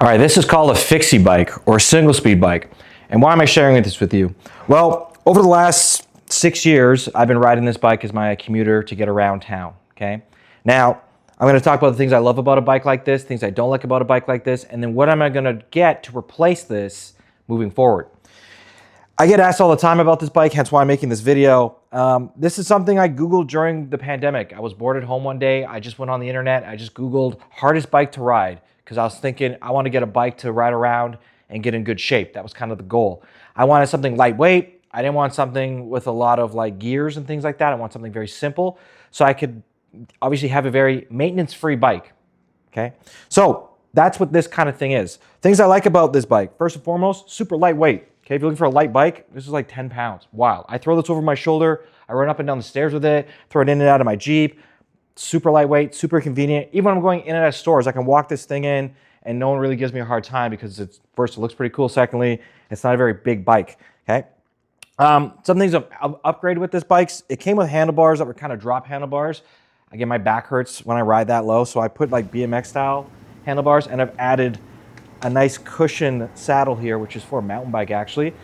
All right, this is called a fixie bike or a single speed bike. And why am I sharing this with you? Well, over the last 6 years, I've been riding this bike as my commuter to get around town, okay? Now, I'm gonna talk about the things I love about a bike like this, things I don't like about a bike like this, and then what am I gonna get to replace this moving forward. I get asked all the time about this bike, hence why I'm making this video. This is something I Googled during the pandemic. I was bored at home one day. I just went on the internet. I just Googled hardest bike to ride because I was thinking I want to get a bike to ride around and get in good shape. That was kind of the goal. I wanted something lightweight. I didn't want something with a lot of like gears and things like that. I want something very simple so I could obviously have a very maintenance-free bike, okay? So that's what this kind of thing is. Things I like about this bike, first and foremost, super lightweight. Okay, if you're looking for a light bike, this is like 10 pounds. Wow. I throw this over my shoulder. I run up and down the stairs with it, throw it in and out of my Jeep. Super lightweight, super convenient. Even when I'm going in and out of stores, I can walk this thing in and no one really gives me a hard time because it's, first, it looks pretty cool. Secondly, it's not a very big bike, okay? Some things I've upgraded with this bike. It came with handlebars that were kind of drop handlebars. Again, my back hurts when I ride that low, so I put like BMX style handlebars, and I've added a nice cushion saddle here, which is for a mountain bike actually,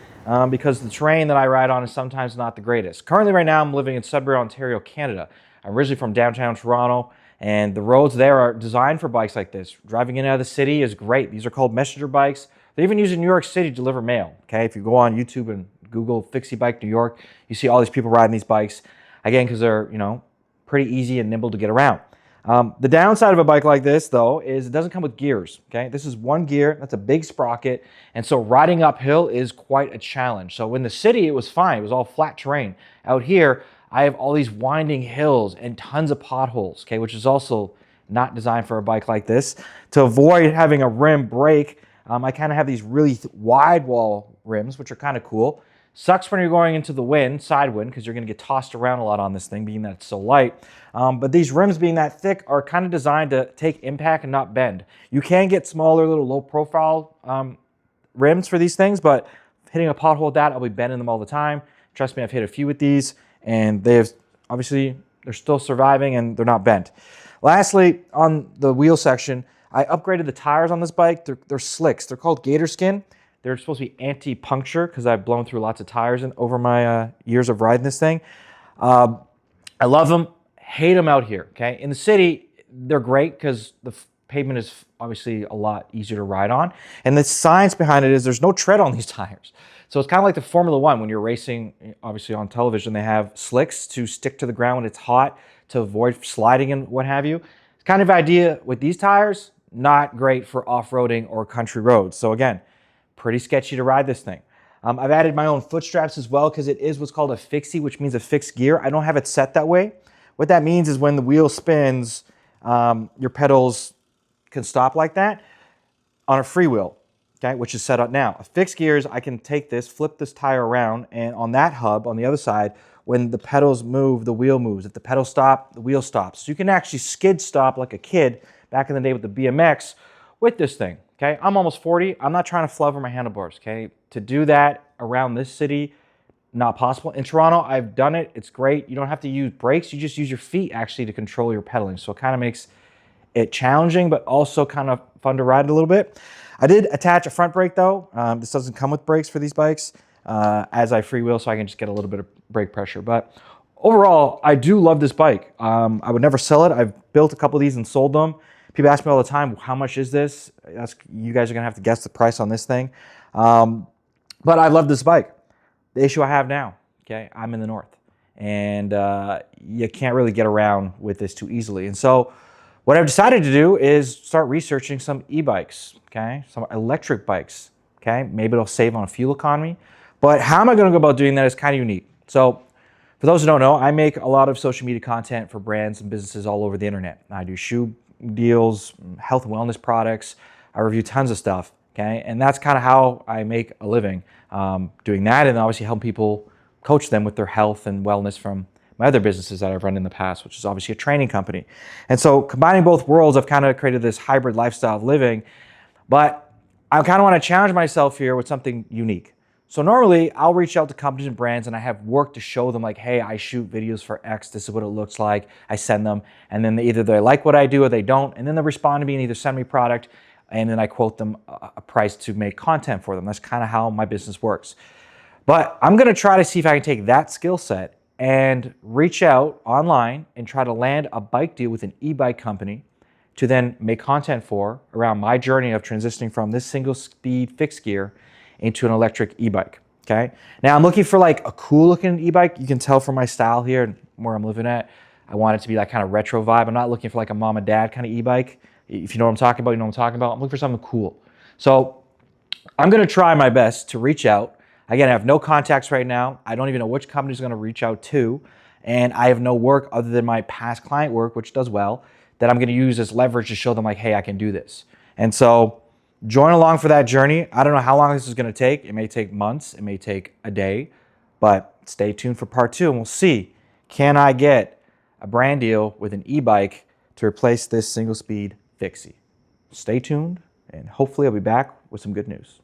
because the terrain that I ride on is sometimes not the greatest. Currently right now I'm living in Sudbury, Ontario, Canada. I'm originally from downtown Toronto, and the roads there are designed for bikes like this. Driving in and out of the city is great. These are called messenger bikes. They even use in New York City to deliver mail, okay? If you go on YouTube and Google Fixie Bike New York, you see all these people riding these bikes, again, because they're, you know, pretty easy and nimble to get around. The downside of a bike like this, though, is it doesn't come with gears, okay? This is one gear, that's a big sprocket, and so riding uphill is quite a challenge. So in the city, it was fine. It was all flat terrain. Out here, I have all these winding hills and tons of potholes, okay, which is also not designed for a bike like this. To avoid having a rim break, I kind of have these really wide wall rims, which are kind of cool. Sucks when you're going into the wind, side wind, because you're going to get tossed around a lot on this thing, being that it's so light. But these rims being that thick are kind of designed to take impact and not bend. You can get smaller, little low-profile rims for these things, but hitting a pothole with that, I'll be bending them all the time. Trust me, I've hit a few with these, and they're still surviving and they're not bent. Lastly, on the wheel section, I upgraded the tires on this bike. They're slicks. They're called gator skin. They're supposed to be anti-puncture because I've blown through lots of tires over my years of riding this thing. I love them, hate them out here, okay? In the city, they're great because the pavement is obviously a lot easier to ride on. And the science behind it is there's no tread on these tires. So it's kind of like the Formula One when you're racing, obviously on television, they have slicks to stick to the ground when it's hot to avoid sliding and what have you. It's kind of idea with these tires, not great for off-roading or country roads. So again, pretty sketchy to ride this thing. I've added my own foot straps as well because it is what's called a fixie, which means a fixed gear. I don't have it set that way. What that means is when the wheel spins, your pedals can stop like that on a free wheel, okay, which is set up now. A fixed gear is I can take this, flip this tire around, and on that hub on the other side, when the pedals move, the wheel moves. If the pedals stop, the wheel stops. So you can actually skid stop like a kid back in the day with the BMX with this thing. Okay, I'm almost 40. I'm not trying to fly over my handlebars, okay? To do that around this city, not possible. In Toronto, I've done it. It's great. You don't have to use brakes. You just use your feet actually to control your pedaling. So it kind of makes it challenging, but also kind of fun to ride a little bit. I did attach a front brake though. This doesn't come with brakes for these bikes as I freewheel, so I can just get a little bit of brake pressure. But overall, I do love this bike. I would never sell it. I've built a couple of these and sold them. People ask me all the time, how much is this? You guys are gonna have to guess the price on this thing. But I love this bike. The issue I have now, okay, I'm in the north and you can't really get around with this too easily. And so what I've decided to do is start researching some e-bikes, okay, some electric bikes, okay? Maybe it'll save on fuel economy, but how am I gonna go about doing that is kind of unique. So for those who don't know, I make a lot of social media content for brands and businesses all over the internet. I do shoe deals, health and wellness products. I review tons of stuff, okay? And that's kind of how I make a living, doing that, and obviously help people, coach them with their health and wellness from my other businesses that I've run in the past, which is obviously a training company. And so combining both worlds, I've kind of created this hybrid lifestyle of living, but I kind of want to challenge myself here with something unique. So normally I'll reach out to companies and brands and I have work to show them like, hey, I shoot videos for X, this is what it looks like. I send them, and then either they like what I do or they don't, and then they respond to me and either send me product and then I quote them a price to make content for them. That's kind of how my business works. But I'm going to try to see if I can take that skill set and reach out online and try to land a bike deal with an e-bike company to then make content for around my journey of transitioning from this single speed fixed gear into an electric e-bike. Okay. Now I'm looking for like a cool looking e-bike. You can tell from my style here and where I'm living at. I want it to be that kind of retro vibe. I'm not looking for like a mom and dad kind of e-bike. If you know what I'm talking about, you know what I'm talking about. I'm looking for something cool. So I'm going to try my best to reach out. Again, I have no contacts right now. I don't even know which company is going to reach out to. And I have no work other than my past client work, which does well, that I'm going to use as leverage to show them like, hey, I can do this. And so join along for that journey. I don't know how long this is going to take. It may take months. It may take a day. But stay tuned for part 2 and we'll see, can I get a brand deal with an e-bike to replace this single speed fixie? Stay tuned and hopefully I'll be back with some good news.